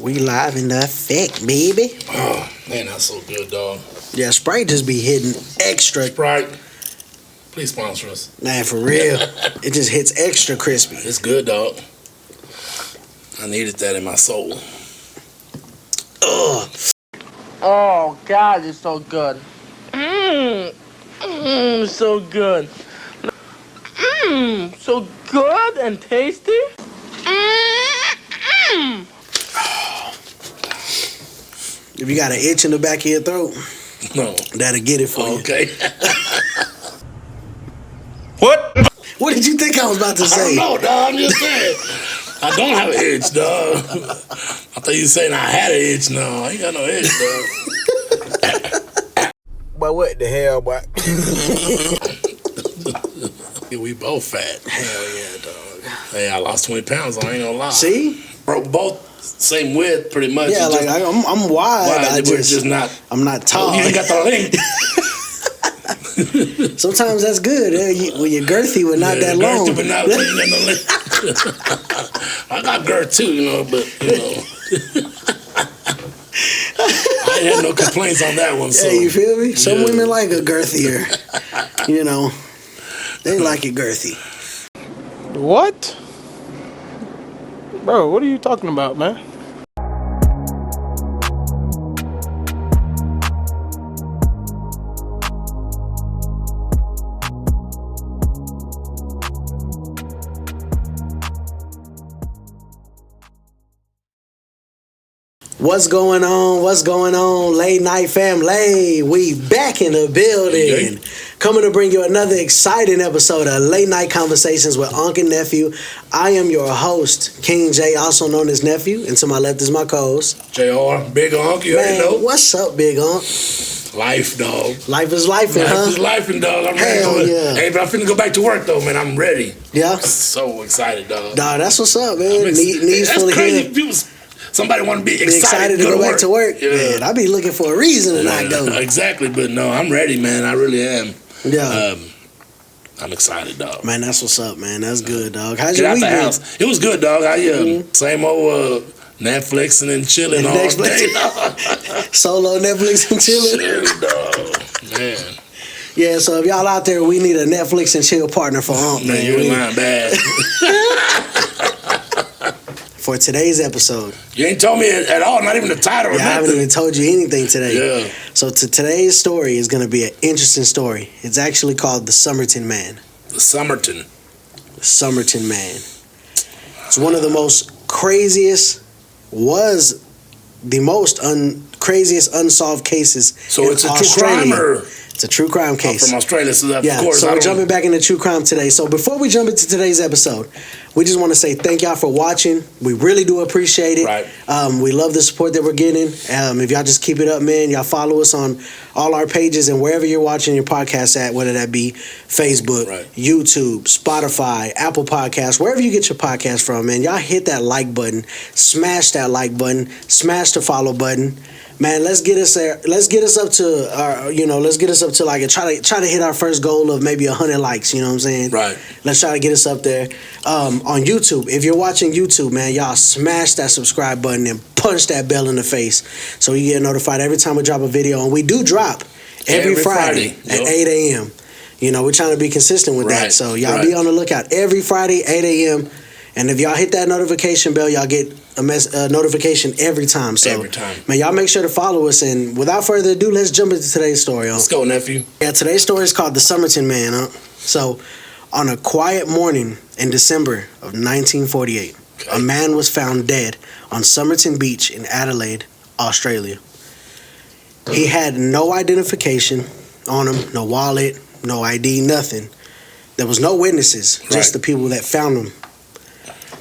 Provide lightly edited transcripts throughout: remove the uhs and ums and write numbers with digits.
We live in the effect, baby. Oh, man, that's so good, dog. Yeah, Sprite just be hitting extra. Sprite, please sponsor us. Man, for real. It just hits extra crispy. It's good, dog. I needed that in my soul. Ugh. Oh, God, it's so good. So good. So good and tasty. If you got an itch in the back of your throat, No. that'll get it for you. Okay. What? What did you think I was about to I say? don't know, dog. I'm just saying. I don't have an itch, dog. I thought you were saying I had an itch. No, I ain't got no itch, dog. But what the hell, boy? We both fat. Hell yeah, dog. Hey, I lost 20 pounds, I ain't gonna lie. See? Bro, both same width, pretty much. Yeah, like I'm wide. We're just not. I'm not tall. You ain't got the length. Sometimes that's good. When you're girthy, but not that long. Girthy, but not when you got no length. I got girth too, but I ain't had no complaints on that one. So. Yeah, you feel me? Some Yeah. women like a girthier. They like it girthy. What? Bro, what are you talking about, man? What's going on? What's going on? Late night family. We back in the building. Hey. Coming to bring you another exciting episode of Late Night Conversations with Unc and Nephew. I am your host, King J, also known as Nephew, and to my left is my co-host. JR, Big Unc, you already know. What's up, Big Unc? Life, dog. Life is life, huh? Life is life, dog. I'm ready. Hell yeah. Hey, but I'm finna go back to work, though, man. I'm ready. Yeah? So excited, dog. Dog, that's what's up, man. Knees That's full of crazy. hair. People, somebody want to be Be excited to go back to work. Yeah. Man, I be looking for a reason to not go. Exactly, but no, I'm ready, man. I really am. Yeah. I'm excited, dog. Man, that's what's up, man. That's good, dog. How's Get your out week the been? house. It was good, dog. Same old Netflixing and chilling all day, dog. Solo Netflix and chilling. Chilling, dog. Man. Yeah, so if y'all out there, we need a Netflix and chill partner for Unc, Man, you ain't lying bad. For today's episode. You ain't told me at all, not even the title or Yeah, I haven't nothing. even told you anything today. Yeah. So today's story is going to be an interesting story. It's actually called The Somerton Man. The Somerton. The Somerton Man. It's one of the most craziest, craziest unsolved cases So in it's a true Australia. crime or It's a true crime case. from Australia, so of Yeah, course. so we're jumping back into true crime today. So before we jump into today's episode, we just want to say thank y'all for watching. We really do appreciate it. Right. We love the support that we're getting. If y'all just keep it up, man, y'all follow us on all our pages and wherever you're watching your podcast at, whether that be Facebook, Right. YouTube, Spotify, Apple Podcasts, wherever you get your podcast from, man, y'all hit that like button, smash that like button, smash the follow button. Man, let's get us there. Let's get us up to like try to hit our first goal of maybe 100 likes. You know what I'm saying? Right. Let's try to get us up there. On YouTube, if you're watching YouTube, man, y'all smash that subscribe button and punch that bell in the face so you get notified every time we drop a video. And we do drop every Friday at 8 a.m. We're trying to be consistent with that. Right, So y'all be on the lookout every Friday, 8 a.m. And if y'all hit that notification bell, y'all get a notification every time. So, Every time. man, y'all make sure to follow us. And without further ado, let's jump into today's story. Let's go, nephew. Yeah, today's story is called The Somerton Man. So, on a quiet morning in December of 1948, a man was found dead on Somerton Beach in Adelaide, Australia. He had no identification on him, no wallet, no ID, nothing. There was no witnesses, just the people that found him.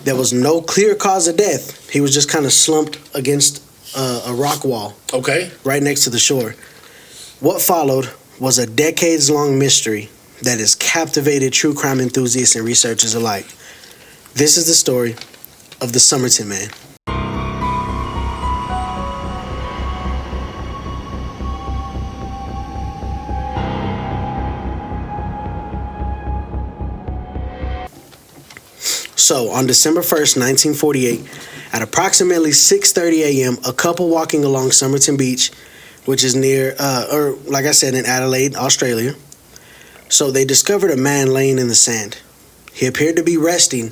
There was no clear cause of death. He was just kind of slumped against a rock wall. Okay. Right next to the shore. What followed was a decades-long mystery that has captivated true crime enthusiasts and researchers alike. This is the story of the Somerton Man. So, on December 1st, 1948, At approximately 6:30 a.m., a couple walking along Somerton Beach, which is near, or like I said, in Adelaide, Australia. So they discovered a man laying in the sand. He appeared to be resting,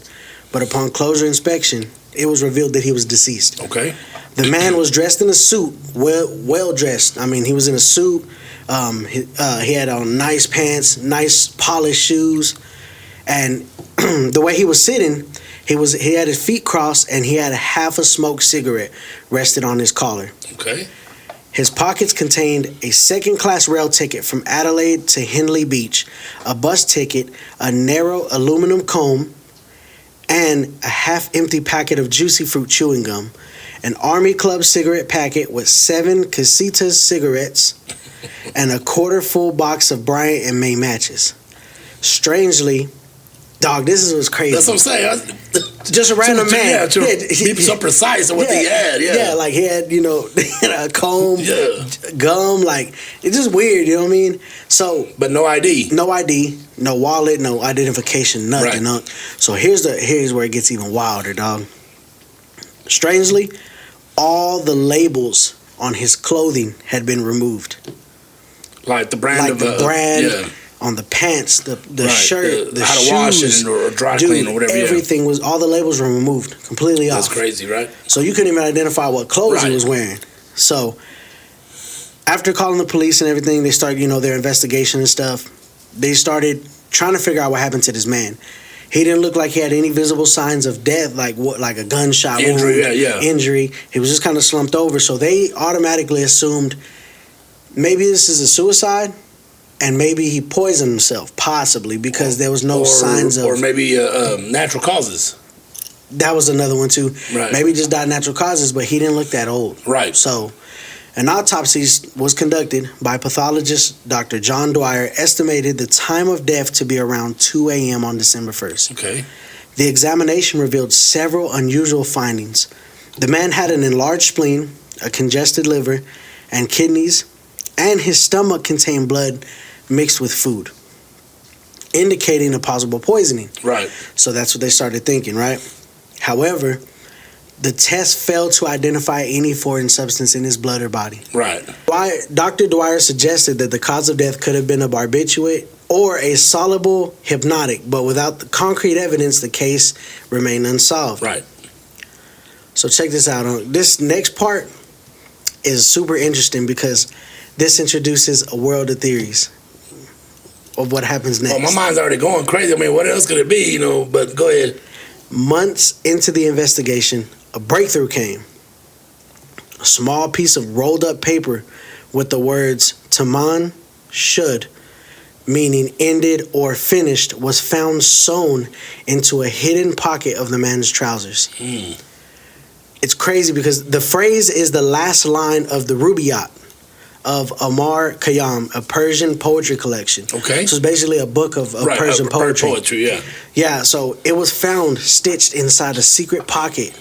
but upon closer inspection, it was revealed that he was deceased. Okay. The man was dressed in a suit, well dressed. I mean, he was in a suit. He had on nice pants, nice polished shoes, and the way he was sitting, he had his feet crossed, and he had half a smoked cigarette rested on his collar. Okay. His pockets contained a second-class rail ticket from Adelaide to Henley Beach, a bus ticket, a narrow aluminum comb, and a half-empty packet of juicy fruit chewing gum, an Army Club cigarette packet with 7 Casitas cigarettes, and a quarter-full box of Bryant and May matches. Strangely, dog, this is what's crazy. That's what I'm saying. Just a random man. Yeah, to be so precise on what he had. Yeah, like he had, he had a comb, gum, like, it's just weird, you know what I mean? So, but no ID. No ID, no wallet, no identification, nothing. Right. So here's where it gets even wilder, dog. Strangely, all the labels on his clothing had been removed. Like the brand of the brand on the pants, the shirt, the how to shoes, wash it or dry clean or whatever. Everything was, all the labels were removed completely off. That's crazy, right? So you couldn't even identify what clothes he was wearing. So after calling the police and everything, they started, their investigation and stuff. They started trying to figure out what happened to this man. He didn't look like he had any visible signs of death, like a gunshot injury, wound, injury. He was just kind of slumped over. So they automatically assumed maybe this is a suicide, and maybe he poisoned himself, possibly, because there was no signs of... Or maybe natural causes. That was another one, too. Right. Maybe just died natural causes, but he didn't look that old. Right. So an autopsy was conducted by pathologist Dr. John Dwyer, estimated the time of death to be around 2 a.m. on December 1st. Okay. The examination revealed several unusual findings. The man had an enlarged spleen, a congested liver, and kidneys, and his stomach contained blood mixed with food, indicating a possible poisoning. Right. So that's what they started thinking, right? However, the test failed to identify any foreign substance in his blood or body. Right. Dr. Dwyer suggested that the cause of death could have been a barbiturate or a soluble hypnotic, but without the concrete evidence, the case remained unsolved. Right. So check this out. This next part is super interesting because this introduces a world of theories of what happens next. Oh, my mind's already going crazy. I mean, what else could it be, but go ahead. Months into the investigation, a breakthrough came. A small piece of rolled up paper with the words "Taman should," meaning ended or finished, was found sewn into a hidden pocket of the man's trousers. It's crazy because the phrase is the last line of the Rubaiyat of Amar Khayyam, a Persian poetry collection. Okay. So it's basically a book of Persian poetry. Yeah. Yeah, so it was found stitched inside a secret pocket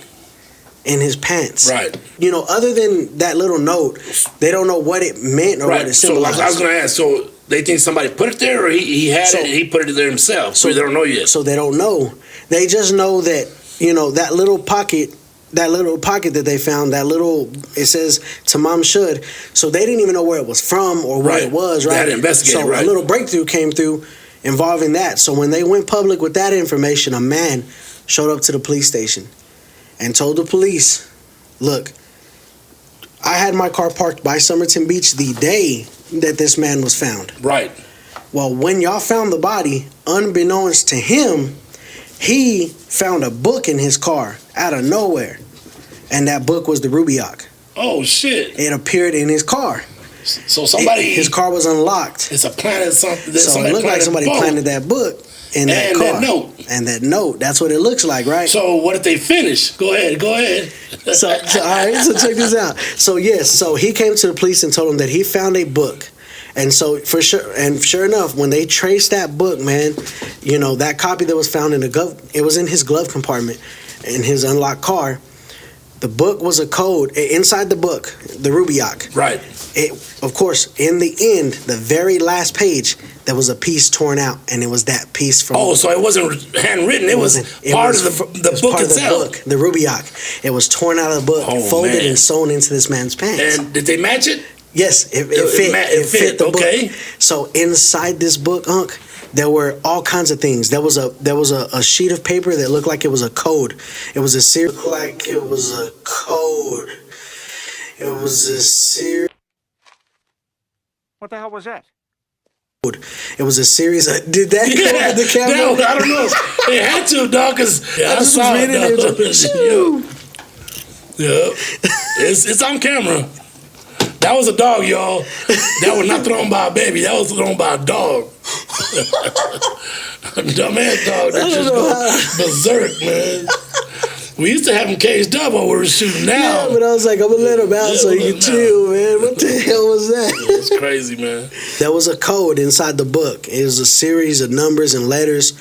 in his pants. Right. Other than that little note, they don't know what it meant or what it symbolized. So I was going to ask, so they think somebody put it there or he had it and he put it there himself? So they don't know yet. So they don't know. They just know that, that little pocket that they found, it says Tamam should. So they didn't even know where it was from or what it was, right? They had to investigate, so a little breakthrough came through involving that. So when they went public with that information, a man showed up to the police station and told the police, look, I had my car parked by Somerton Beach the day that this man was found. Right. Well, when y'all found the body, unbeknownst to him, he found a book in his car out of nowhere. And that book was the Rubaiyat. Oh, shit. It appeared in his car. So his car was unlocked. It's a planet something. So it looked like somebody planted that book in that car. And that note. And that note. That's what it looks like, right? So what did they finish? Go ahead. So all right, so check this out. So yes, so he came to the police and told them that he found a book. And so sure enough, when they traced that book, man, that copy that was found it was in his glove compartment in his unlocked car. The book was a code. Inside the book, the Rubaiyat. Right. It, of course, in the end, the very last page, there was a piece torn out, and it was that piece from. Oh, so it wasn't handwritten. It was part of the book itself. The Rubaiyat. It was torn out of the book, folded and sewn into this man's pants. And did they match it? Yes, it fit. It fit the okay. book. So inside this book, Unc, there were all kinds of things. There was a sheet of paper that looked like it was a code. It was a series. Like it was a code. It was a series. What the hell was that? It was a series. Did that go with the camera? No, I don't know. It had to, dog. Cause I just saw was reading it. Yeah, it's on camera. That was a dog, y'all. That was not thrown by a baby. That was thrown by a dog. Dumbass dog that just go berserk, man. We used to have him caged up while we were shooting now. Yeah, but I was like, I'm going to let him out so he can chill, man. What the hell was that? It's crazy, man. There was a code inside the book. It was a series of numbers and letters.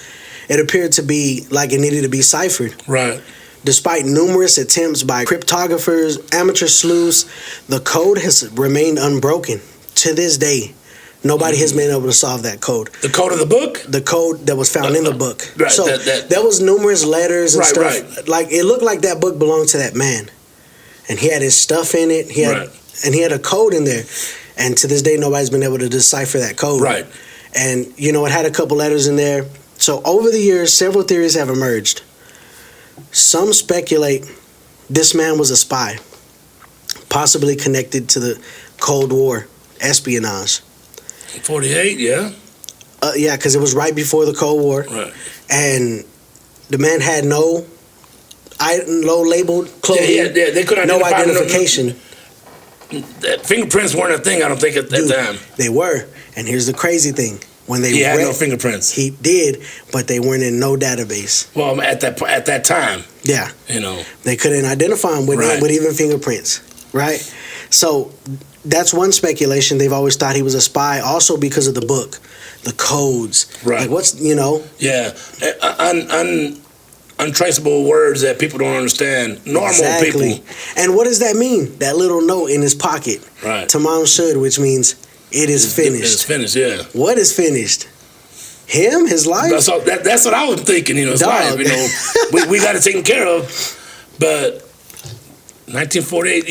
It appeared to be like it needed to be ciphered. Right. Despite numerous attempts by cryptographers, amateur sleuths, the code has remained unbroken. To this day, nobody has been able to solve that code. The code of the book? The code that was found in the book. Right, so there was numerous letters and stuff. Right. Like it looked like that book belonged to that man. And he had his stuff in it. And he had a code in there. And to this day, nobody's been able to decipher that code. Right. And, you know, it had a couple letters in there. So over the years, several theories have emerged. Some speculate this man was a spy, possibly connected to the Cold War espionage. 48, yeah. Yeah, because it was right before the Cold War. Right. And the man had no labeled clothing. Yeah, they couldn't no identify identification. Fingerprints weren't a thing, I don't think, at that time. They were. And here's the crazy thing. When they had no fingerprints. He did, but they weren't in no database. Well, at that time. Yeah. You know. They couldn't identify him with even fingerprints, right? So that's one speculation. They've always thought he was a spy, also because of the book, the codes. Right. Like what's, you know? Yeah. Untraceable words that people don't understand. Normal people. And what does that mean? That little note in his pocket. Right. Tamam Shud, which means it is finished. It's finished, yeah. What is finished? Him? His life? That's what I was thinking, you know, his life, you know. we got it taken care of. But 1948,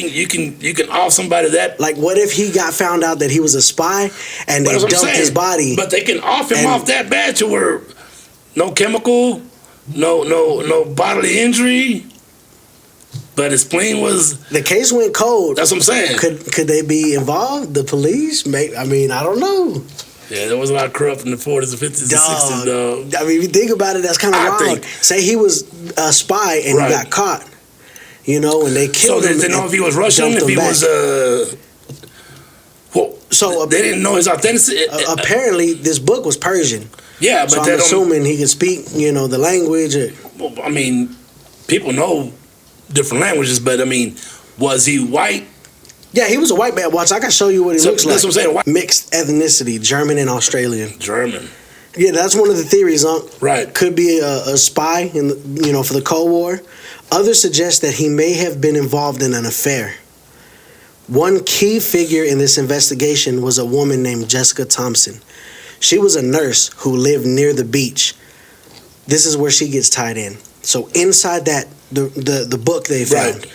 you can off somebody that. Like, what if he got found out that he was a spy and they dumped his body? But they can off him off that bad to where no chemical, no bodily injury. But his plane was. The case went cold. That's what I'm saying. Could they be involved? The police? I mean, I don't know. Yeah, there was a lot of corrupt in the 40s and 50s and 60s, dog. I mean, if you think about it, that's kind of wild. Say he was a spy and he got caught. You know, and they killed him. So they didn't know if he was Russian, if he was. So they didn't know his authenticity. Apparently, this book was Persian. Yeah, but so I'm assuming he could speak, you know, the language. Well, I mean, people know different languages, but I mean, was he white? Yeah, he was a white man. Watch, I can show you what he looks like. That's what I'm saying. Mixed ethnicity, German and Australian. German. Yeah, that's one of the theories. Right. Could be a spy in for the Cold War. Others suggest that he may have been involved in an affair. One key figure in this investigation was a woman named Jessica Thompson. She was a nurse who lived near the beach. This is where she gets tied in. So inside that, the book they found,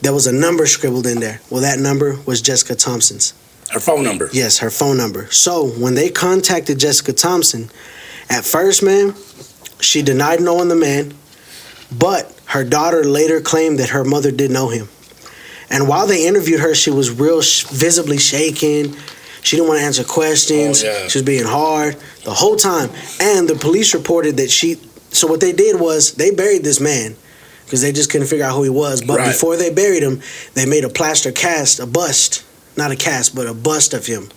there was a number scribbled in there. Well, that number was Jessica Thompson's. Her phone number? Yes, her phone number. So when they contacted Jessica Thompson, at first, man, she denied knowing the man, but her daughter later claimed that her mother did know him. And while they interviewed her, she was real visibly shaken. She didn't want to answer questions. Oh, yeah. She was being hard the whole time. And the police reported that so what they did was they buried this man because they just couldn't figure out who he was. But before they buried him, they made a plaster cast, a bust. Not a cast, but a bust of him.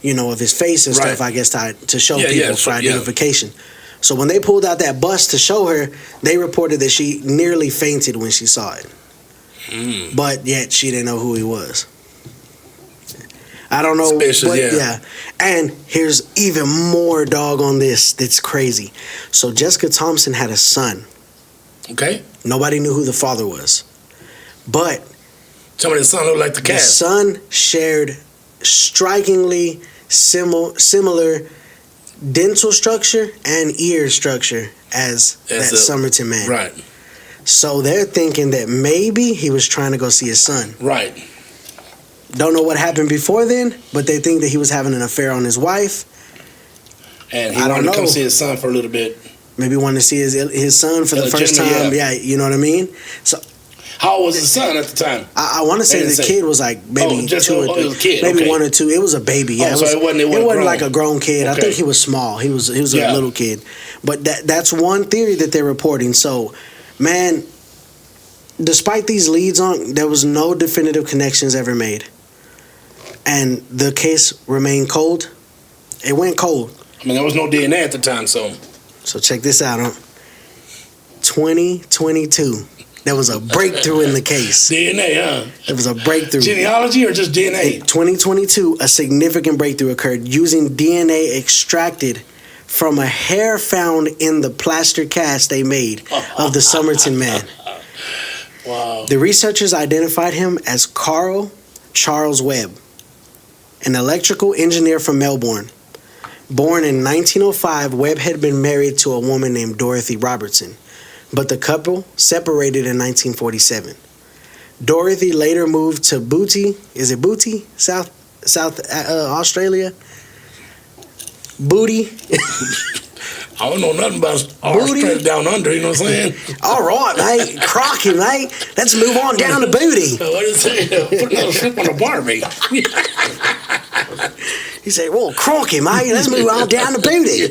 You know, of his face and stuff, I guess, to show people for identification. So when they pulled out that bust to show her, they reported that she nearly fainted when she saw it. But yet she didn't know who he was. I don't know. Suspicious, yeah. And here's even more dog on this that's crazy. So Jessica Thompson had a son. Okay. Nobody knew who the father was. But Some of the son looked like the the cast. son shared strikingly similar dental structure and ear structure as that Somerton man. Right. So they're thinking that maybe he was trying to go see his son. Right. Don't know what happened before then, but they think that he was having an affair on his wife. And he I wanted don't to come know. see his son for a little bit. Maybe wanted to see his son for the first time. Illegitimate, Yeah, you know what I mean? So How old was his son at the time? I want to say the kid was like maybe just two or it was a three, kid, maybe okay. 1 or 2. It was a baby. Yeah, So it wasn't grown. like a grown kid. I Okay. think he was small. He was a Yeah. little kid. But that's one theory that they're reporting. So, man, despite these leads there was no definitive connections ever made, and the case remained cold. It went cold. I mean, there was no DNA at the time, so. So check this out. 2022. There was a breakthrough in the case. DNA, huh? There was a breakthrough. Genealogy or just DNA? 2022, a significant breakthrough occurred using DNA extracted from a hair found in the plaster cast they made of the Somerton Man. Wow. The researchers identified him as Carl Charles Webb, an electrical engineer from Melbourne. Born in 1905, Webb had been married to a woman named Dorothy Robertson, but the couple separated in 1947. Dorothy later moved to Booty, is it Booty? South Australia? Booty? I don't know nothing about Australia down under, you know what I'm saying? All right, mate. Crocky, mate. Let's move on down to Booty. What is it? Put another flip on a Barbie. He said, well, crocky, mate. Let's move on down to Booty.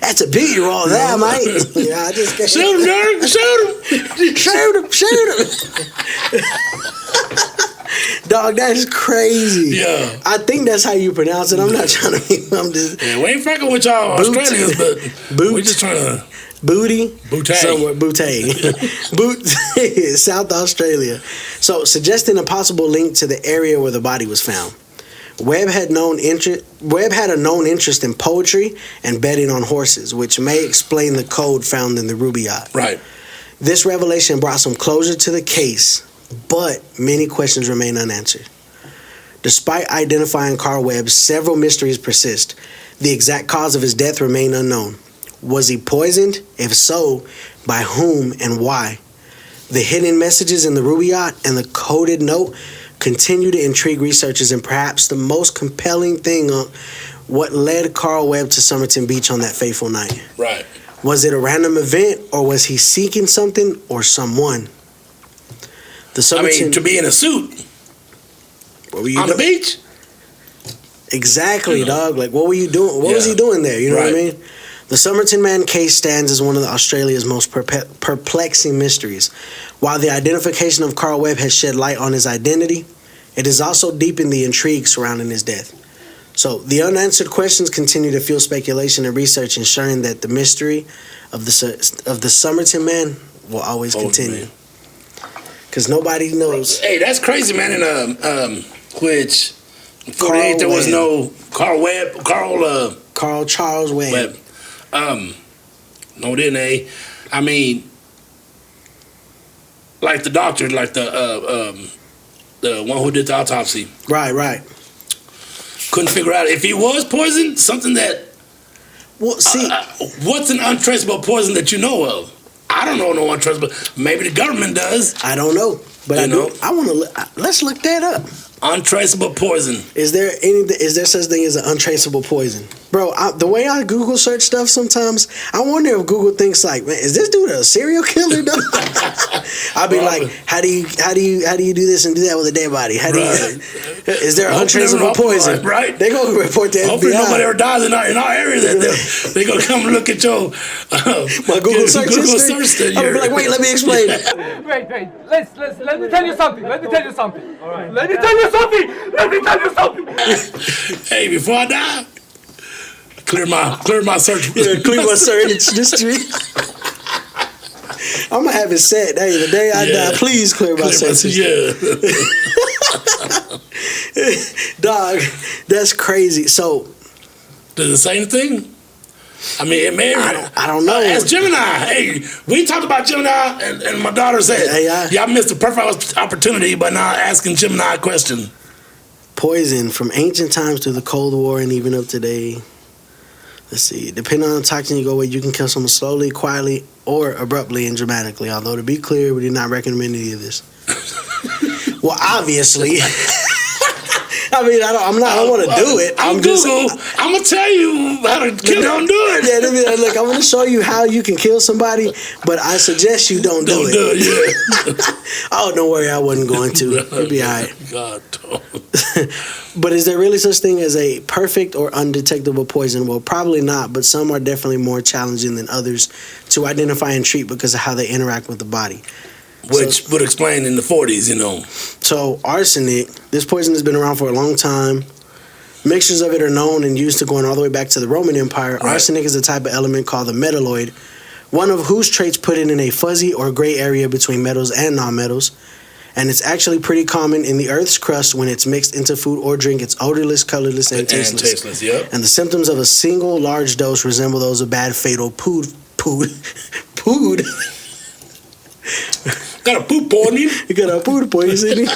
That's a beauty right there, mate. Yeah, I just Shoot him, Derek. Shoot him. Shoot him. Dog, that's crazy. Yeah. I think that's how you pronounce it. I'm not trying to be, I'm just. Yeah, we ain't fucking with y'all Australians, but we just trying to. Booty? Booty. Somewhere, Booty. South Australia. So, suggesting a possible link to the area where the body was found. Webb had a known interest in poetry and betting on horses, which may explain the code found in the Rubaiyat. Right. This revelation brought some closure to the case, but many questions remain unanswered. Despite identifying Carl Webb, several mysteries persist. The exact cause of his death remain unknown. Was he poisoned? If so, by whom and why? The hidden messages in the Rubaiyat and the coded note continue to intrigue researchers, and perhaps the most compelling thing on what led Carl Webb to Somerton Beach on that fateful night. Right. Was it a random event, or was he seeking something or someone? I mean, to be in a suit what were you on the beach? Exactly, dog. Like, what were you doing? What was he doing there? You know what I mean? The Somerton Man case stands as one of Australia's most perplexing mysteries. While the identification of Carl Webb has shed light on his identity, it has also deepened the intrigue surrounding his death. So the unanswered questions continue to fuel speculation and research, ensuring that the mystery of the Somerton Man will always continue. Because nobody knows. Hey, that's crazy, man. In which 48 there was no Carl Webb, Carl Charles Webb. No DNA. I mean, like the doctor, like the one who did the autopsy. Right. Couldn't figure out if he was poisoned. Something that. Well, see, what's an untraceable poison that you know of? I don't know no untraceable. Maybe the government does. I don't know, but I want to. Let's look that up. Untraceable poison. Is there such thing as an untraceable poison, bro? The way I Google search stuff sometimes, I wonder if Google thinks like, man, is this dude a serial killer? I'll be like, how do you do this and do that with a dead body? How do you? Is there an untraceable poison? Right. They gonna report to FBI. Hopefully nobody ever dies in our area. That they gonna come look at your my Google search history. I'll be like, wait, let me explain. Wait. Let me tell you something. All right. Let me tell you something. Hey, before I die, clear my search. Yeah, clear my search history. I'm gonna have it set. Hey, the day I die, please clear my search history. Yeah. Dog, that's crazy. So, does it say anything? I mean, it may. I don't know. As Gemini, hey, we talked about Gemini, and my daughter said, "Y'all missed the perfect opportunity by not asking Gemini a question." Poison from ancient times to the Cold War and even up today. Let's see. Depending on the toxin you go with, you can kill someone slowly, quietly, or abruptly and dramatically. Although to be clear, we did not recommend any of this. Well, obviously. I mean, I don't want to do it. I'm gonna tell you how to don't do it. Yeah, look, I'm gonna show you how you can kill somebody, but I suggest you don't do it. Yeah. Oh, don't worry, I wasn't going to. You'll be all right. God, don't. But is there really such thing as a perfect or undetectable poison? Well, probably not, but some are definitely more challenging than others to identify and treat because of how they interact with the body. Which would explain in the 40s, you know. So arsenic, this poison has been around for a long time. Mixtures of it are known and used to going all the way back to the Roman Empire. Right. Arsenic is a type of element called the metalloid, one of whose traits put it in a fuzzy or gray area between metals and non-metals. And it's actually pretty common in the Earth's crust when it's mixed into food or drink. It's odorless, colorless, and tasteless. Yep. And the symptoms of a single large dose resemble those of bad, fatal pood. Got a poop poisoning. You got a food poisoning.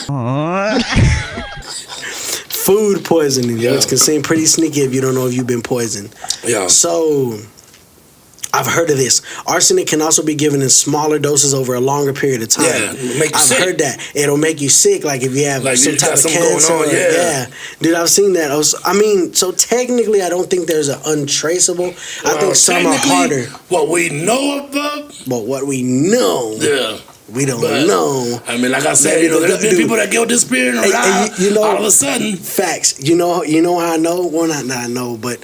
Food poisoning, which can seem pretty sneaky if you don't know if you've been poisoned. Yeah. So, I've heard of this. Arsenic can also be given in smaller doses over a longer period of time. Yeah, make you sick. I've heard that. It'll make you sick, like if you have some type of cancer. Going on, yeah. Dude, I've seen that. So technically, I don't think there's an untraceable. I think some are harder. What we know about. But what we know. Yeah. We don't know. I mean, like I said, there's been people that go disappearing around all of a sudden. Facts. You know how I know? Well, not I know, but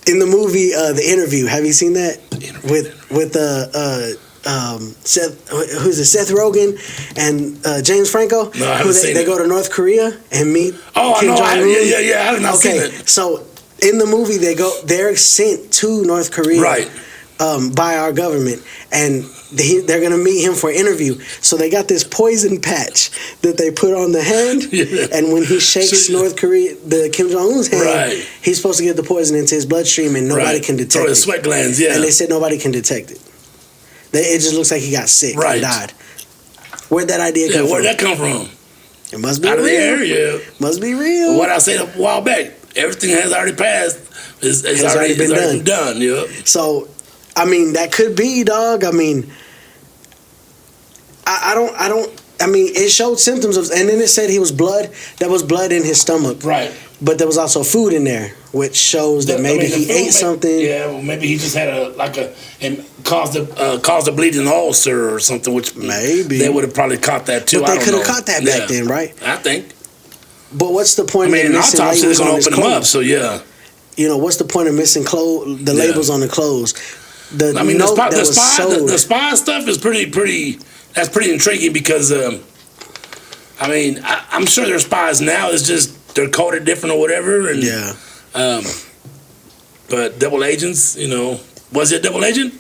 in the movie The Interview, have you seen that? With Seth Rogen and James Franco? No, I haven't seen it. They go to North Korea and meet Kim Jong-un. Yeah, I have not seen it. So in the movie, they're sent to North Korea. Right. By our government, and they're gonna meet him for an interview. So they got this poison patch that they put on the hand, and when he shakes North Korea, the Kim Jong-un's hand, he's supposed to get the poison into his bloodstream, and nobody can detect it. Sweat glands, yeah. And they said nobody can detect it. It just looks like he got sick and died. Where'd that idea come from? Where'd that come from? It must be out real. Of the area. Must be real. What I said a while back, everything has already passed. It's already been done. Yeah. So. I mean, that could be, dog. I mean, I mean, it showed symptoms of, and then it said there was blood in his stomach. Right. But there was also food in there, which shows that maybe he ate something. Yeah, well, maybe he just had and caused a bleeding ulcer or something, which maybe they would have probably caught that too. But they could have caught that back then, right? I think. But what's the point? I mean, an autopsy is going to open them up, so yeah. You know, what's the point of missing the labels on the clothes? The spy stuff is pretty. That's pretty intriguing because, I mean, I'm sure they're spies now. It's just they're coded different or whatever. And, but double agents, you know, was it a double agent?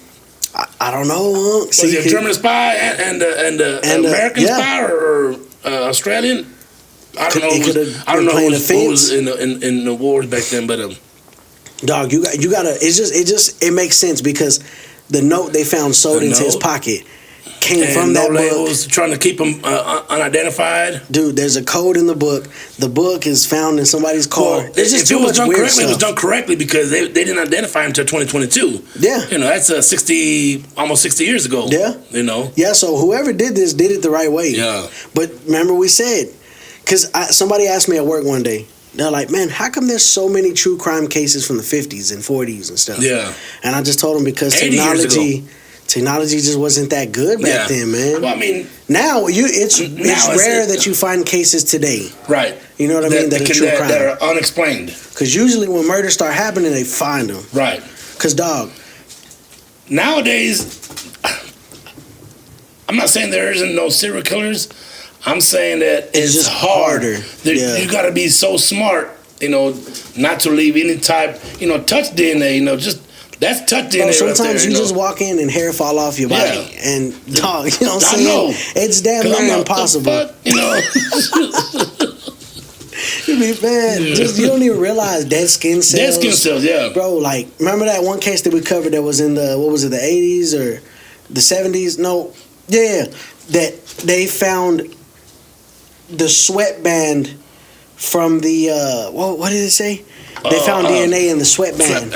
I don't know. Was it a German spy and American spy or Australian? I don't know. I don't know who was in the wars back then, but. Dog, you gotta. It makes sense because the note they found sewed into his pocket came from that book. Labels, trying to keep him unidentified. Dude, there's a code in the book. The book is found in somebody's car. Well, there's just too much weird stuff. It was done correctly because they didn't identify him until 2022. Yeah, you know that's almost 60 years ago. Yeah, you know. Yeah, so whoever did this did it the right way. Yeah, but remember we said because somebody asked me at work one day. They're like, man, how come there's so many true crime cases from the 50s and 40s and stuff? Yeah. And I just told them because technology just wasn't that good back then, man. Well, I mean, now it's rare that you find cases today. Right. You know what I mean? That are true crime. That are unexplained. Because usually when murders start happening, they find them. Right. Because, dog. Nowadays, I'm not saying there isn't no serial killers. I'm saying that it's just harder. You got to be so smart, you know, not to leave any type, you know, touch DNA, you know, just that's touch DNA. Sometimes you just walk in and hair fall off your body, and dog, you know what I'm saying? I know. It's damn near impossible. You know. Man, you don't even realize dead skin cells. Dead skin cells, yeah. Bro, like, remember that one case that we covered that was in the, what was it, the 80s or the 70s? No. Yeah. That they found the sweatband from the, what did it say? They found DNA in the sweatband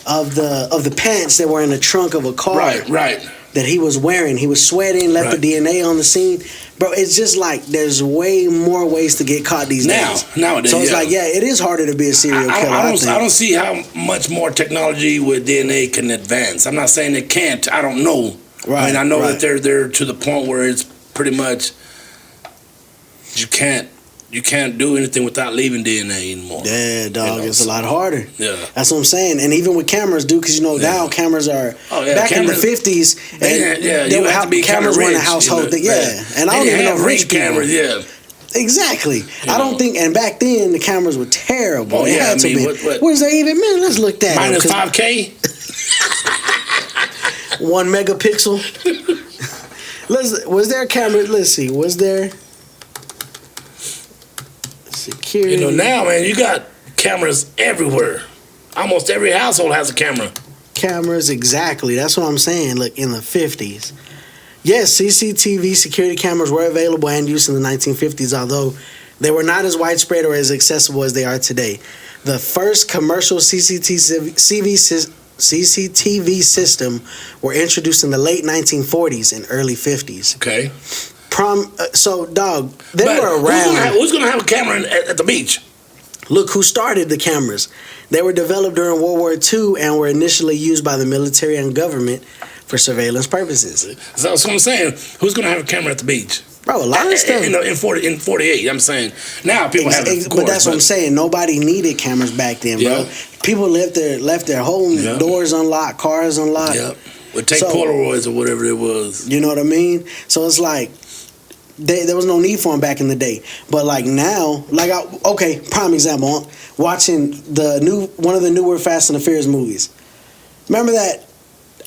of the pants that were in the trunk of a car. Right. That he was wearing. He was sweating, left the DNA on the scene. Bro, it's just like there's way more ways to get caught these days. Nowadays, so it's like, it is harder to be a serial killer. I don't see how much more technology with DNA can advance. I'm not saying it can't. I don't know. Right. I mean, I know that they're to the point where it's pretty much you can't do anything without leaving DNA anymore. Yeah, dog, it's a lot harder. Yeah. That's what I'm saying. And even with cameras, dude, because now cameras are back in the 50s. You have to be cameras were in a household thing. Yeah. And I don't even know rich cameras, Exactly. I don't think, and back then the cameras were terrible. Oh, yeah, what is that even mean? Let's look that minus 5K? 1 megapixel. Was there a camera? Let's see. Was there security? You know, now, man, you got cameras everywhere. Almost every household has a camera. Cameras, exactly. That's what I'm saying. Look, in the 50s. Yes, CCTV security cameras were available and used in the 1950s, although they were not as widespread or as accessible as they are today. The first commercial CCTV system were introduced in the late 1940s and early 50s. Okay. So, dog, they were around. Who's going to have a camera at the beach? Look who started the cameras. They were developed during World War II and were initially used by the military and government for surveillance purposes. So that's what I'm saying. Who's going to have a camera at the beach? Bro, a lot of stuff. In 48, I'm saying. Now people have it, of course, but that's what I'm saying. Nobody needed cameras back then, bro. Yeah. People left their home doors unlocked, cars unlocked. Yeah. Would take Polaroids or whatever it was. You know what I mean? So it's like, there was no need for them back in the day. But like now, prime example, watching one of the newer Fast and the Furious movies. Remember that?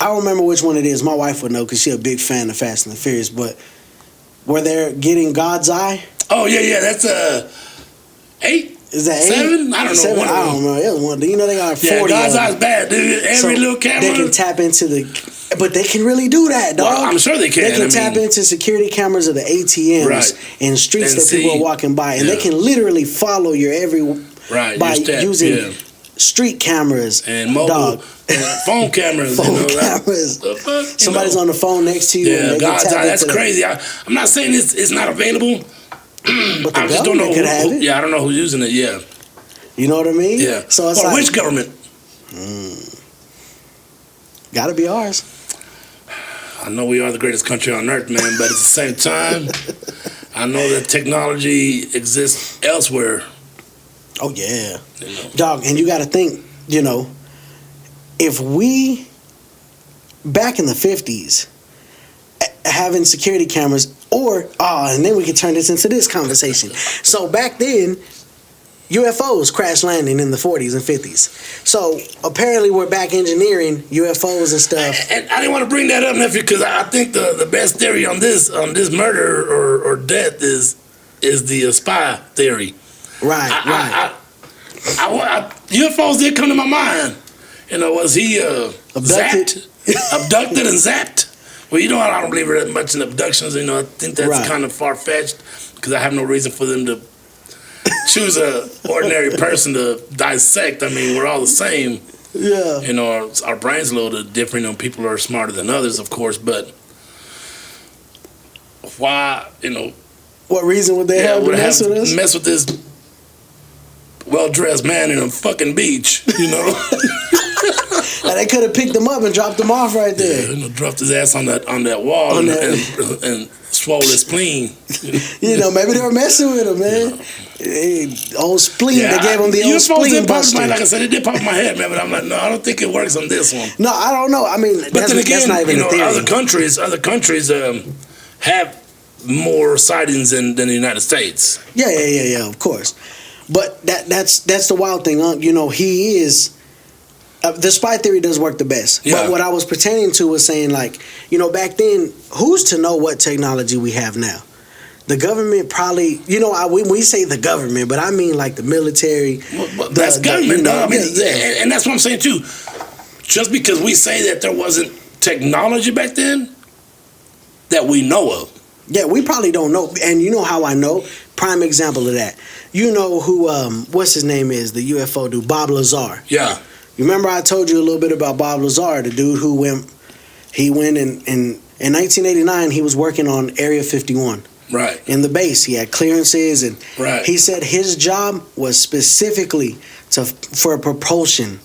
I don't remember which one it is. My wife would know because she's a big fan of Fast and the Furious. But where they're getting God's eye. Oh yeah, that's 8. Is that 8? 7? I don't know. 7? I don't know. It was one. You know they got 40. Yeah, God's eye's bad, dude. Every little camera. They can tap into but they can really do that, dog. Well, I'm sure they can. They can tap into security cameras of the ATMs and streets that people are walking by, and they can literally follow your every by using street cameras and mobile phone cameras. Cameras. Somebody's on the phone next to you. Yeah, God's eye. That's crazy. I'm not saying it's not available. But I just don't know who have it. Yeah, I don't know who's using it. Yeah. You know what I mean? Yeah. So it's like, which government? Gotta be ours. I know we are the greatest country on earth, man, but at the same time, I know that technology exists elsewhere. Oh, yeah. Dog, and you got to think, if we, back in the 50s, having security cameras, and then we could turn this into this conversation. So back then, UFOs crash landing in the 40s and 50s. So apparently we're back engineering UFOs and stuff. And I didn't want to bring that up, nephew, because I think the best theory on this murder or death is the spy theory. Right. UFOs did come to my mind. Was he abducted and zapped? Well, I don't believe that much in abductions. I think that's kind of far-fetched because I have no reason for them to choose a ordinary person to dissect. I mean, we're all the same. Yeah. Our brains are a little different. People are smarter than others, of course, but why, what reason would they have to mess with us? Mess with this well-dressed man in a fucking beach, Like they could have picked him up and dropped him off right there. Yeah, dropped his ass on that wall and swole his spleen. Maybe they were messing with him, man. Old spleen. They gave him the old spleen buster. Like I said, it did pop in my head, man. But I'm like, no, I don't think it works on this one. No, I don't know. I mean, but then again, that's not even a theory. Other countries have more sightings than the United States. Yeah. Of course. But that's the wild thing, huh? He is. The spy theory does work the best. Yeah. But what I was pertaining to was saying, back then, who's to know what technology we have now? the government probably, we say the government, but I mean like the military. Well, that's government, dog. And that's what I'm saying too. Just because we say that there wasn't technology back then that we know of. Yeah, we probably don't know. And you know how I know? Prime example of that. You know who, what's his name is, the UFO dude, Bob Lazar. Yeah. You remember I told you a little bit about Bob Lazar, the dude who went in 1989, he was working on Area 51. Right. In the base. He had clearances, and he said his job was specifically for propulsion.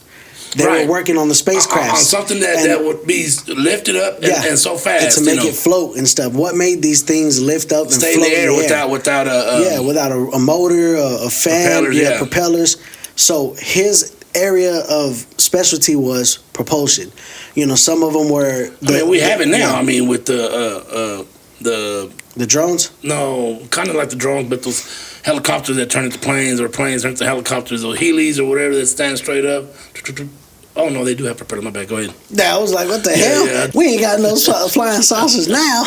They were working on the spacecraft. On something that would be lifted up and so fast. And to make it float and stuff. What made these things lift up and stay float in the air without a motor, a fan, propellers. So his area of specialty was propulsion. Some of them were. We have it now. I mean, with the drones. No, kind of like the drones, but those helicopters that turn into planes, or planes turn into helicopters, or Heelys, or whatever that stand straight up. Oh no, they do have propeller. My bad. Go ahead. Yeah, I was like, what the hell? Yeah. We ain't got no flying saucers now.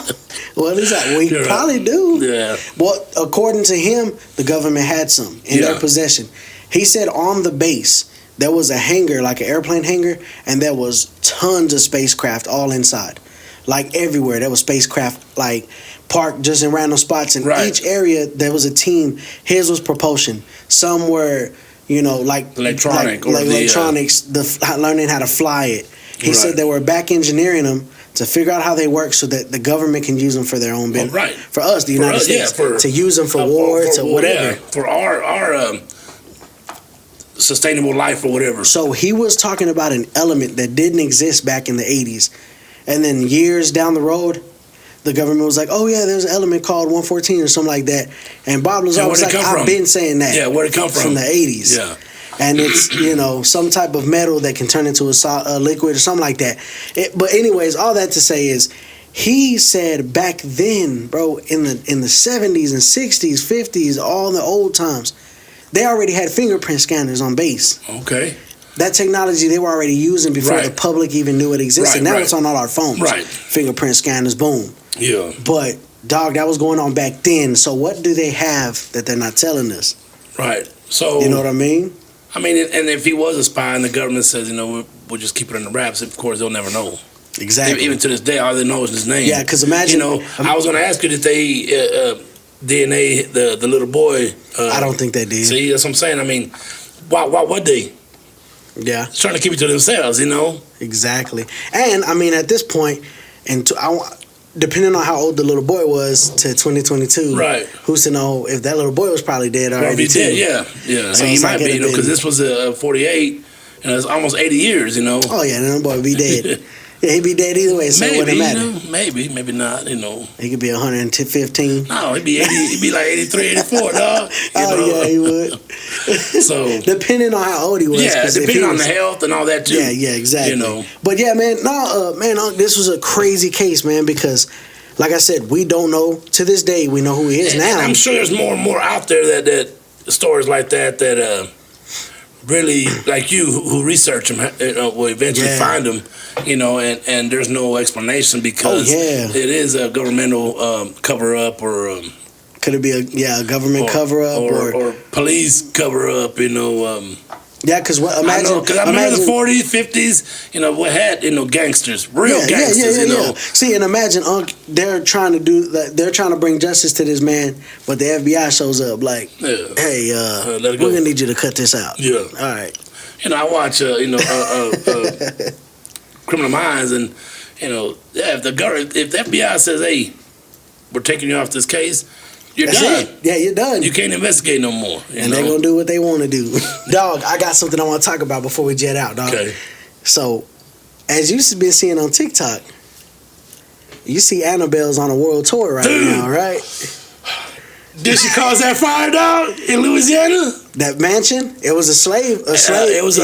Well, he's like, we probably do. Yeah. Well, according to him, the government had some in their possession. He said on the base there was a hangar, like an airplane hangar, and there was tons of spacecraft all inside, like everywhere. There was spacecraft like parked just in random spots. In each area, there was a team. His was propulsion. Some were, like electronics, learning how to fly it. He said they were back engineering them to figure out how they work so that the government can use them for their own benefit. For us, the United States, to use them for war, to whatever. For our sustainable life or whatever. So he was talking about an element that didn't exist back in the 80s. And then years down the road, the government was like, oh yeah, there's an element called 114 or something like that. And Bob Lazar was like, I've been saying that. Yeah, where'd it come from? From the 80s. Yeah. And it's, some type of metal that can turn into a liquid or something like that. But anyways, all that to say is, he said back then, bro, in the 70s and 60s, 50s, all the old times, they already had fingerprint scanners on base. Okay. That technology they were already using before the public even knew it existed. Now it's on all our phones. Right. Fingerprint scanners, boom. Yeah. But, dog, that was going on back then. So what do they have that they're not telling us? Right. So. You know what I mean? I mean, and if he was a spy and the government says, we'll just keep it in the wraps, of course, they'll never know. Exactly. Even to this day, all they know is his name. Yeah, because imagine. I was going to ask you, did they DNA the little boy? I don't think they did. See, that's what I'm saying. I mean, why would they? Yeah. It's trying to keep it to themselves, Exactly. And, I mean, at this point, depending on how old the little boy was to 2022, who's to know if that little boy was probably dead already? Probably dead, yeah. So he might be, because this was 48, and it's almost 80 years, Oh, yeah, that boy would be dead. Yeah, he'd be dead either way, so it wouldn't matter. Maybe not, He could be 115. No, he'd be 80, he'd be like 83, 84, dog. Yeah, he would. So depending on how old he was. Yeah, depending on the health and all that too. Yeah, exactly. But yeah, man, this was a crazy case, man, because like I said, we don't know to this day. We know who he is now. And I'm sure there's more and more out there that stories like that really, like you, who research them, will eventually find them, and there's no explanation because it is a governmental cover-up or... Could it be a government cover-up? Or police cover-up, Yeah, because imagine... I remember the 40s, 50s, we had, gangsters, real gangsters, See, and imagine, they're trying to bring justice to this man, but the FBI shows up like, hey, we're going to need you to cut this out. Yeah. All right. I watch, Criminal Minds, and, if the FBI says, hey, we're taking you off this case, you're done. Yeah, you're done. You can't investigate no more. And they're going to do what they want to do. Dog, I got something I want to talk about before we jet out, dog. Okay. So, as you've been seeing on TikTok, you see Annabelle's on a world tour right now, right? Did she cause that fire, dog, in Louisiana? That mansion? It was a slave. It was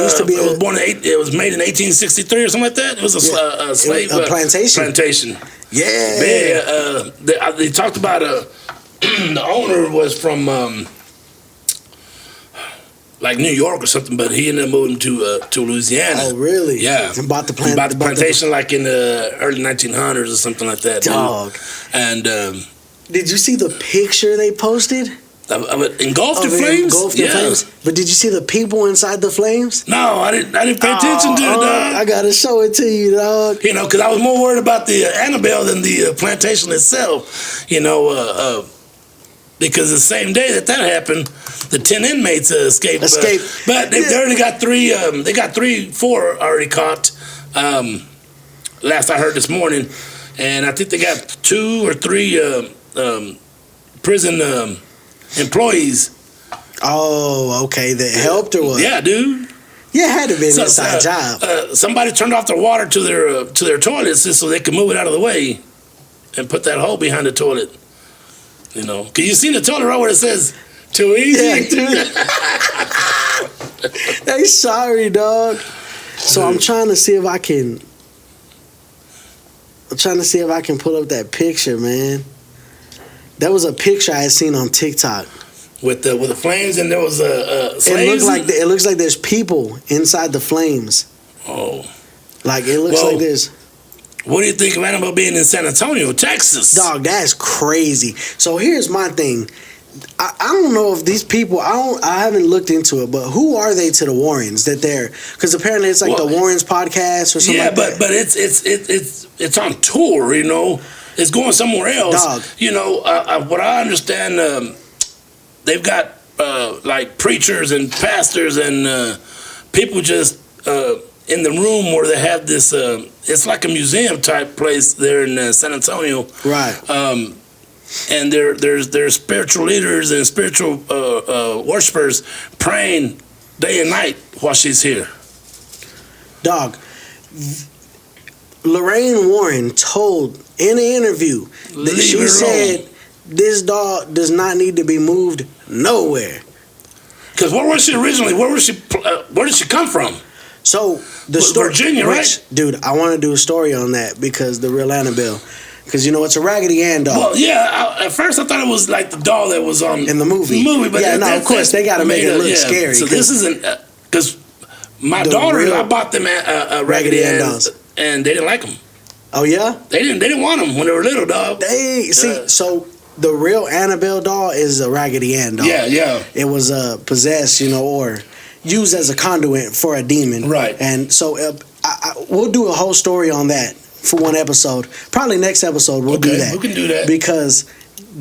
made in 1863 or something like that. It was a slave plantation. Plantation. Yeah. They talked about the owner was from like New York or something, but he ended up moving to Louisiana. Oh, really? Yeah. He bought the plantation like in the early 1900s or something like that. Dog. And Did you see the picture they posted? Engulfed in flames? Engulfed in flames. But did you see the people inside the flames? No, I didn't pay attention to it, dog. I gotta show it to you, dog. You know, because I was more worried about the Annabelle than the plantation itself. You know, because the same day that happened, the 10 inmates escaped. But they already got 4 already caught. Last I heard this morning, and I think they got 2 or 3 prison employees. Oh, okay. That helped or what? Yeah, dude. Yeah, it had to be an inside job. Somebody turned off their water to their toilets just so they could move it out of the way and put that hole behind the toilet. You know, cause you seen the toilet right where it says "too easy." Yeah, dude. They sorry, dog. So I'm trying to see if I can. Pull up that picture, man. That was a picture I had seen on TikTok with the flames, and there was slaves. It looks like there's people inside the flames. Oh, like it looks like there's. What do you think of Annabelle being in San Antonio, Texas? Dog, that's crazy. So here's my thing. I don't know if these people. I haven't looked into it, but who are they to the Warrens that they're? Because apparently it's like the Warrens podcast or something. Yeah, but it's on tour. You know, it's going somewhere else. Dog. You know, what I understand, they've got like preachers and pastors and people just in the room where they have this. It's like a museum type place there in San Antonio. Right. And there's spiritual leaders and spiritual worshipers praying day and night while she's here. Dog, Lorraine Warren told in an interview that she said this dog does not need to be moved nowhere. Because where was she originally? Where did she come from? So the story, Virginia, right? Dude, I want to do a story on that because the real Annabelle. Because, you know, it's a Raggedy Ann doll. Well, yeah, at first I thought it was like the doll that was on... in the movie. But yeah, of course, they got to make it look scary. So this isn't... Because my daughters, I bought them Raggedy Ann dolls, and they didn't like them. Oh, yeah? They didn't want them when they were little, dog. So the real Annabelle doll is a Raggedy Ann doll. Yeah. It was possessed, you know, or used as a conduit for a demon. Right. And so we'll do a whole story on that. For one episode, probably next episode we'll do that. We can do that because,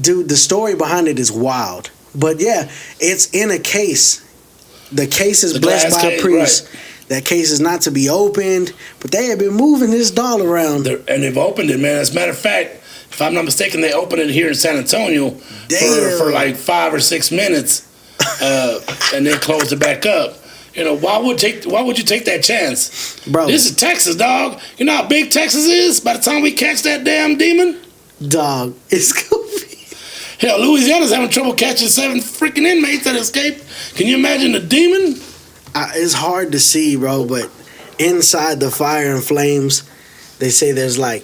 dude, the story behind it is wild. But yeah, it's in a case. The case is blessed by a priest. Right. That case is not to be opened, but they have been moving this doll around. And they've opened it, man. As a matter of fact, if I'm not mistaken, they opened it here in San Antonio for like 5 or 6 minutes, and then closed it back up. You know, why would you take that chance? Bro. This is Texas, dog. You know how big Texas is? By the time we catch that damn demon? Dog, it's gonna be... Hell, Louisiana's having trouble catching 7 freaking inmates that escaped. Can you imagine the demon? It's hard to see, bro, but inside the fire and flames, they say there's like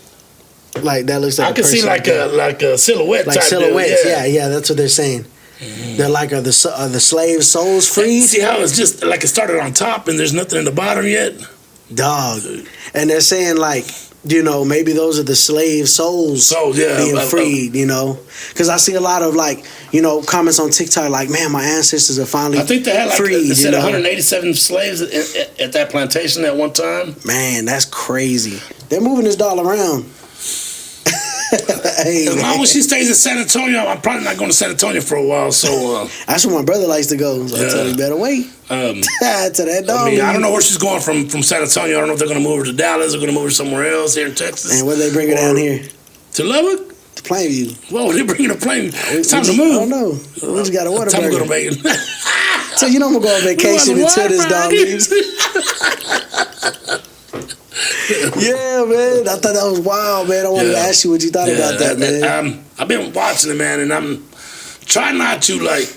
that looks like I can see like a silhouette like type silhouettes, deal. yeah, that's what they're saying. Mm-hmm. They're like, are the slave souls freed? See how it's just like it started on top and there's nothing in the bottom yet? Dog. And they're saying like, you know, maybe those are the slave souls being freed, you know? Because I see a lot of like, you know, comments on TikTok like, man, my ancestors are finally freed. I think they had like, they said 187 slaves at that plantation at one time. Man, that's crazy. They're moving this doll around. Hey, as long as she stays in San Antonio, I'm probably not going to San Antonio for a while. So that's where my brother likes to go. So I tell you, better wait to that dog. I don't know where she's going from San Antonio. I don't know if they're going to move her to Dallas or going to move her somewhere else here in Texas. And where they bring her down here? To Lubbock? To Plainview. Whoa, they're bringing her to Plainview. It's time to move. I don't know. We just got a water time to go to Vegas. So you know I'm going to go on vacation until this dog leaves. Yeah, man. I thought that was wild, man. I wanted to ask you what you thought about that, man. I've been watching it, man, and I'm trying not to like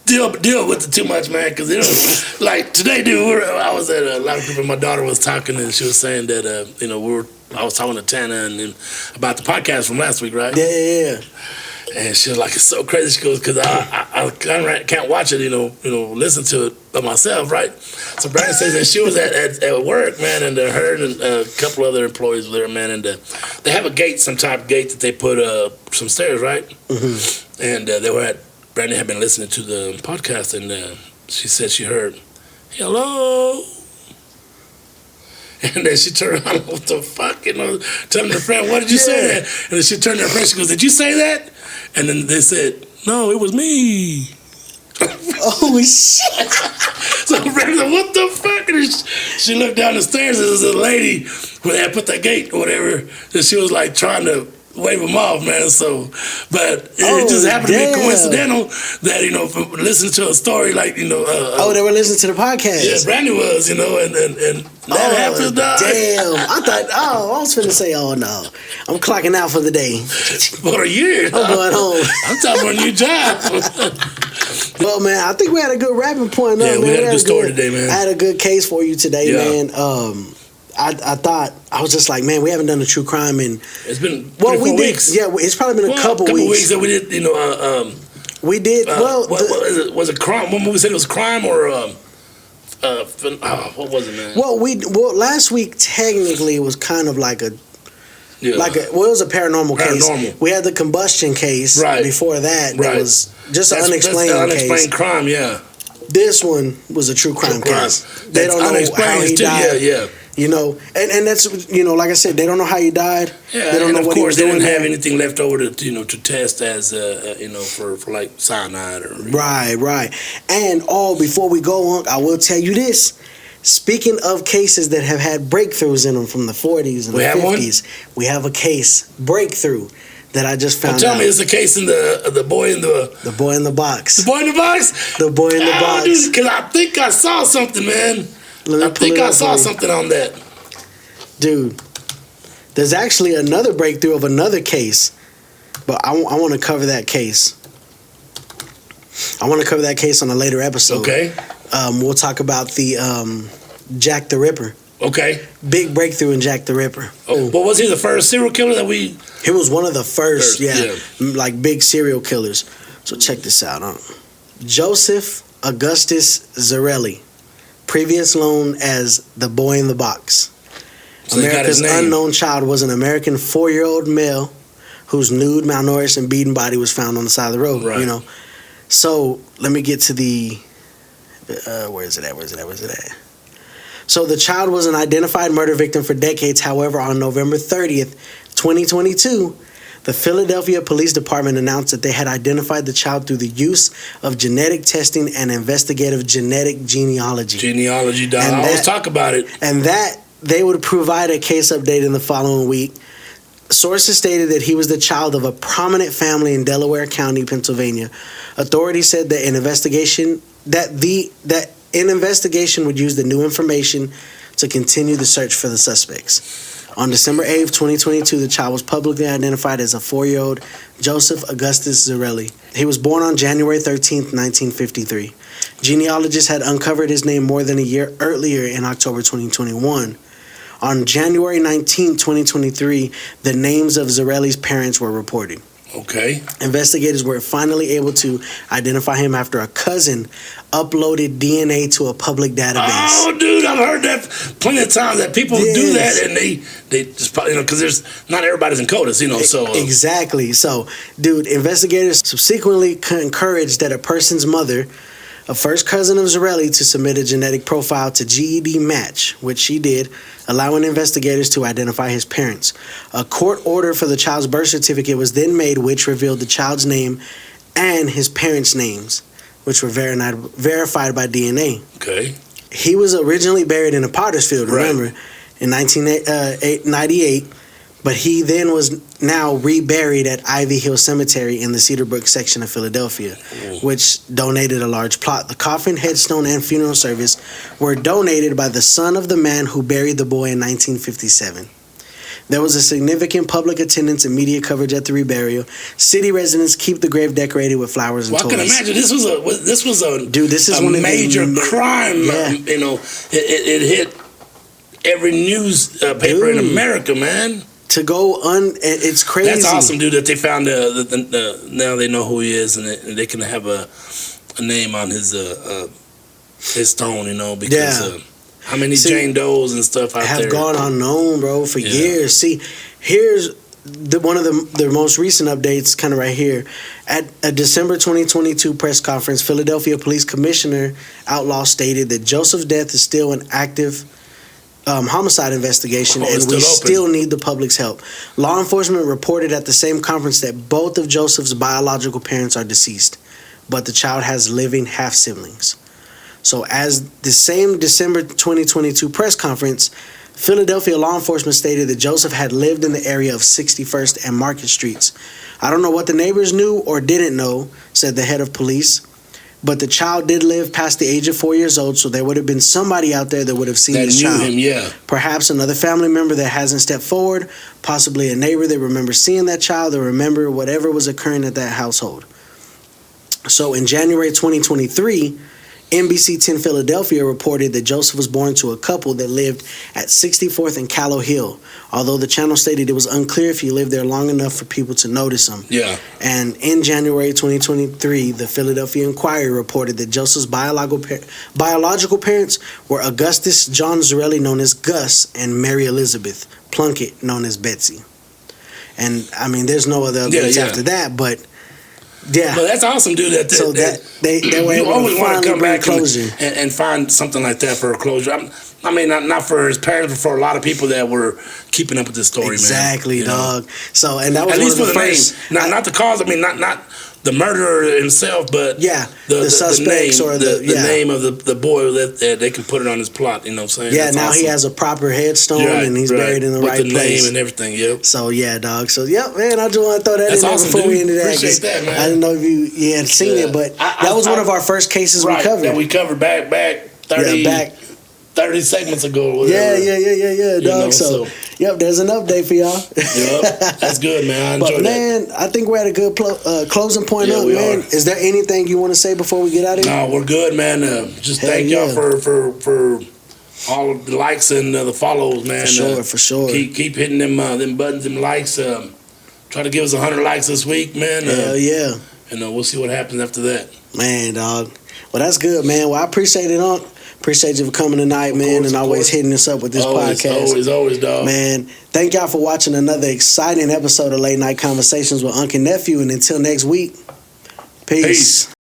deal with it too much, man. Because like today, dude, I was at a lot of people. My daughter was talking, and she was saying that you know I was talking to Tana and about the podcast from last week, right? Yeah. And she was like, it's so crazy. She goes, because I can't watch it, listen to it by myself, right? So Brandon says that she was at work, man, and her and a couple other employees were there, man, and they have a gate, some type of gate that they put some stairs, right? Mm-hmm. And Brandon had been listening to the podcast, and she said she heard, hello. And then she turned around, what the fuck, telling her friend, what did you say that? And then she turned to her friend, she goes, did you say that? And then they said, no, it was me. Oh, shit. So Brandon said, what the fuck? And she looked down the stairs, and there was a lady who had put the gate or whatever, and she was like trying to wave them off, man. So, but it just happened to be coincidental that, from listening to a story like, they were listening to the podcast. Yeah, Brandon was, and that happened. Damn. I was finna say, oh no. I'm clocking out for the day. For a year. I'm going home. I'm talking about a new job. Well, man, I think we had a good rapping point. Yeah, man. we had a good story today, man. I had a good case for you today, man. I thought, I was just like, man, we haven't done a true crime in... It's been we weeks. did. Yeah, it's probably been a couple weeks. That we did, we did, was it crime? What movie said it was crime or... what was it, man? Well, last week, technically, it was kind of like it was a paranormal case. We had the combustion case before that. That was just an unexplained case. Unexplained crime, yeah. This one was a true crime case. They don't know how he died. Yeah. And that's like I said, they don't know how he died. Yeah, they don't know what he was doing. They didn't have there. anything left over to test as for like cyanide or right. And before we go on, I will tell you this. Speaking of cases that have had breakthroughs in them from the 40s and the 50s, we have a case breakthrough that I just found out. Tell me, it's a case in the boy in the... The boy in the box. The boy in the box? The boy in the box. Because I think I saw something, man. I think I saw something on that. Dude, there's actually another breakthrough of another case, but I want to cover that case. I want to cover that case on a later episode. Okay. We'll talk about the Jack the Ripper. Okay. Big breakthrough in Jack the Ripper. Oh, but was he the first serial killer that we... He was one of the first, like big serial killers. So check this out. Joseph Augustus Zarelli, previous known as the boy in the box. So America's unknown child was an American 4-year-old male whose nude, malnourished, and beaten body was found on the side of the road. Right. So let me get to the... Where is it at? So the child was an identified murder victim for decades. However, on November 30th, 2022, the Philadelphia Police Department announced that they had identified the child through the use of genetic testing and investigative genetic genealogy. Genealogy, dog. I always talk about it. And that they would provide a case update in the following week. Sources stated that he was the child of a prominent family in Delaware County, Pennsylvania. Authorities said that an investigation would use the new information to continue the search for the suspects. On December 8th, 2022, the child was publicly identified as a 4-year-old Joseph Augustus Zarelli. He was born on January 13th, 1953. Genealogists had uncovered his name more than a year earlier in October 2021. On January 19th, 2023, the names of Zarelli's parents were reported. Okay. Investigators were finally able to identify him after a cousin uploaded DNA to a public database. Oh, dude, I've heard that plenty of times that people do that, and they just because there's not everybody's in CODIS, so exactly. So, dude, investigators subsequently encouraged that a person's mother, a first cousin of Zarelli, to submit a genetic profile to GED Match, which she did, allowing investigators to identify his parents. A court order for the child's birth certificate was then made, which revealed the child's name and his parents' names, which were verified by DNA. Okay. He was originally buried in a potter's field, remember, in 1998, but he then was now reburied at Ivy Hill Cemetery in the Cedarbrook section of Philadelphia, which donated a large plot. The coffin, headstone, and funeral service were donated by the son of the man who buried the boy in 1957. There was a significant public attendance and media coverage at the reburial. City residents keep the grave decorated with flowers and toys. I can imagine this was a one major crime. Yeah. It hit every newspaper in America, man. to go it's crazy. That's awesome, dude. That they found now they know who he is, and they can have a name on his stone, you know, because how many Jane Does and stuff out have there gone unknown, bro, for years. See, here's one of the most recent updates, kind of right here. At a December 2022 press conference, Philadelphia Police Commissioner Outlaw stated that Joseph's death is still an active homicide investigation, and we still need the public's help. Law enforcement reported at the same conference that both of Joseph's biological parents are deceased, but the child has living half-siblings. So as the same December 2022 press conference, Philadelphia law enforcement stated that Joseph had lived in the area of 61st and Market Streets. I don't know what the neighbors knew or didn't know, said the head of police, but the child did live past the age of 4 years old, so there would have been somebody out there that would have seen this child. That knew him, yeah. Perhaps another family member that hasn't stepped forward, possibly a neighbor that remembers seeing that child or remember whatever was occurring at that household. So in January 2023, NBC 10 Philadelphia reported that Joseph was born to a couple that lived at 64th and Callow Hill, although the channel stated it was unclear if he lived there long enough for people to notice him. Yeah. And in January 2023, the Philadelphia Inquirer reported that Joseph's biological parents were Augustus John Zarelli, known as Gus, and Mary Elizabeth Plunkett, known as Betsy. And, I mean, there's no other updates after that, but... Yeah, but that's awesome, dude. They were you able always to want to come back closure and find something like that for a closure. I mean, not for his parents, but for a lot of people that were keeping up with this story, exactly, man. dog. So, and that was at least one for of the the first, name, not the cause. I mean, not the murderer himself, but the suspects name, or the name of the boy that they can put it on his plot. You know what I'm saying? Yeah, that's now awesome. he has a proper headstone and he's buried in the right with the place name and everything. Yep. So yeah, dog. So yep, man. I just want to throw that that's in there awesome, before dude. we ended that. Appreciate that, man. I didn't know if you had seen it, but that was one of our first cases we covered. That we covered back 30 segments ago. Or whatever. Yeah, dog. know, so, yep, there's an update for y'all. Yep, that's good, man. I enjoy but man, I think we're at a good closing point up, man. Is there anything you want to say before we get out of here? No, we're good, man. Just thank y'all for all of the likes and the follows, man. For sure. Keep hitting them buttons, them likes. Try to give us 100 likes this week, man. Hell yeah. And we'll see what happens after that. Man, dog. Well, that's good, man. Well, I appreciate it, Unc. Appreciate you for coming tonight, man, and always hitting us up with this podcast. Always, dog. Man, thank y'all for watching another exciting episode of Late Night Conversations with Unc and Nephew. And until next week, peace.